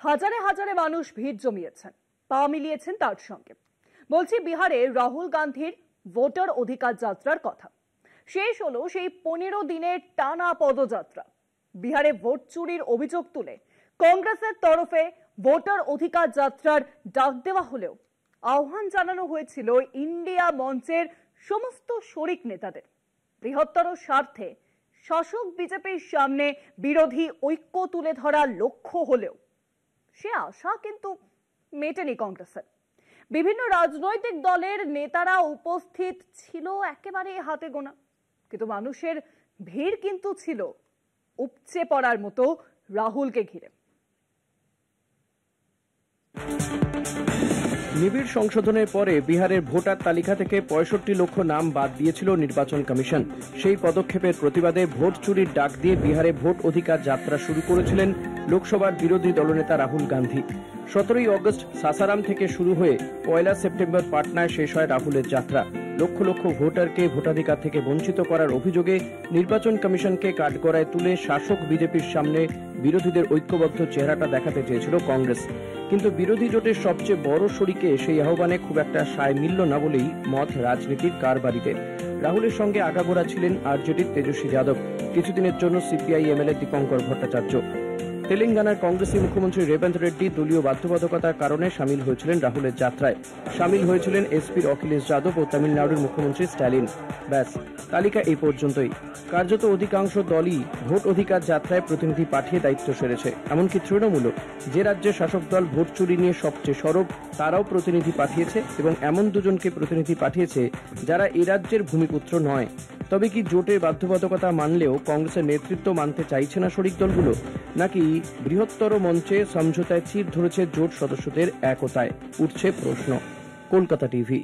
হাজারে হাজারে মানুষ ভিড় জমিয়েছেন, পা মিলিয়েছেন তার সঙ্গে। বলছি বিহারে রাহুল গান্ধীর ভোটার অধিকার যাত্রার কথা। শেষ হলো সেই 15 দিনের টানা পদযাত্রা। বিহারে ভোট চুরির অভিযোগ তুলে কংগ্রেসের তরফে ভোটার অধিকার যাত্রার ডাক দেওয়া হলেও আহ্বান জানানো হয়েছিল ইন্ডিয়া মঞ্চের সমস্ত শরিক নেতাদের। বৃহত্তর স্বার্থে শাসক বিজেপির সামনে বিরোধী ঐক্য তুলে ধরার লক্ষ্য হলেও সে আশা কিন্তু মেটেনি কংগ্রেসের। বিভিন্ন রাজনৈতিক দলের নেতারা উপস্থিত ছিল একেবারে হাতে গোনা, কিন্তু মানুষের ভিড় কিন্তু ছিল উপচে পড়ার মতো রাহুলকে ঘিরে। নিবিড় সংশোধনের পরে বিহারের ভোটার তালিকা থেকে 65 লক্ষ নাম বাদ দিয়েছিল নির্বাচন কমিশন। সেই পদক্ষেপের প্রতিবাদে ভোট চুরির ডাক দিয়ে বিহারে ভোট অধিকার যাত্রা শুরু করেছিলেন লোকসভার বিরোধী দলনেতা রাহুল গান্ধী। 17 আগস্ট সাসারাম থেকে শুরু হয়ে 1 সেপ্টেম্বর পাটনায় শেষ হয় রাহুলের যাত্রা। লক্ষ লক্ষ ভোটারকে ভোটাধিকার থেকে বঞ্চিত করার অভিযোগে নির্বাচন কমিশনকে কাঠগড়ায় তুলে শাসক বিজেপির সামনে বিরোধীদের ঐক্যবদ্ধ চেহারাটা দেখাতে চেয়েছিল কংগ্রেস। কিন্তু বিরোধী জোটের সবচেয়ে বড় শরিকে সেই আহ্বানে খুব একটা সায় মিলল না বলেই মত রাজনীতির কারবারিতে। রাহুলের সঙ্গে আগাগোড়া ছিলেন আরজেডির তেজস্বী যাদব, কিছুদিনের জন্য সিপিআই এমএলএ দীপঙ্কর ভট্টাচার্য। তেলেঙ্গানার কংগ্রেসী মুখ্যমন্ত্রী রেবন্ত রেড্ডি দলীয় বাধ্যবাধকতার কারণে সামিল হয়েছিলেন রাহুলের যাত্রায়। সামিল হয়েছিলেন এসপির অখিলেশ যাদব ও তামিলনাড়ুর মুখ্যমন্ত্রী স্ট্যালিন। ব্যাস, তালিকা এই পর্যন্তই। কার্যত অধিকাংশ দলই ভোট অধিকার যাত্রায় প্রতিনিধি পাঠিয়ে দায়িত্ব সেরেছে। এমনকি তৃণমূলও, যে রাজ্যের শাসক দল ভোট চুরি নিয়ে সবচেয়ে সরব, তারাও প্রতিনিধি পাঠিয়েছে এবং এমন দুজনকে প্রতিনিধি পাঠিয়েছে যারা এ রাজ্যের ভূমিপুত্র নয়। তবে কি জোটের বাধ্যবাধকতা মানলেও কংগ্রেসের নেতৃত্ব মানতে চাইছে না শরিক দলগুলো, নাকি বৃহত্তর মঞ্চে সমঝোতায় চির ধরেছে জোট সদস্যদের একতায়? উঠছে প্রশ্ন। কলকাতা টিভি।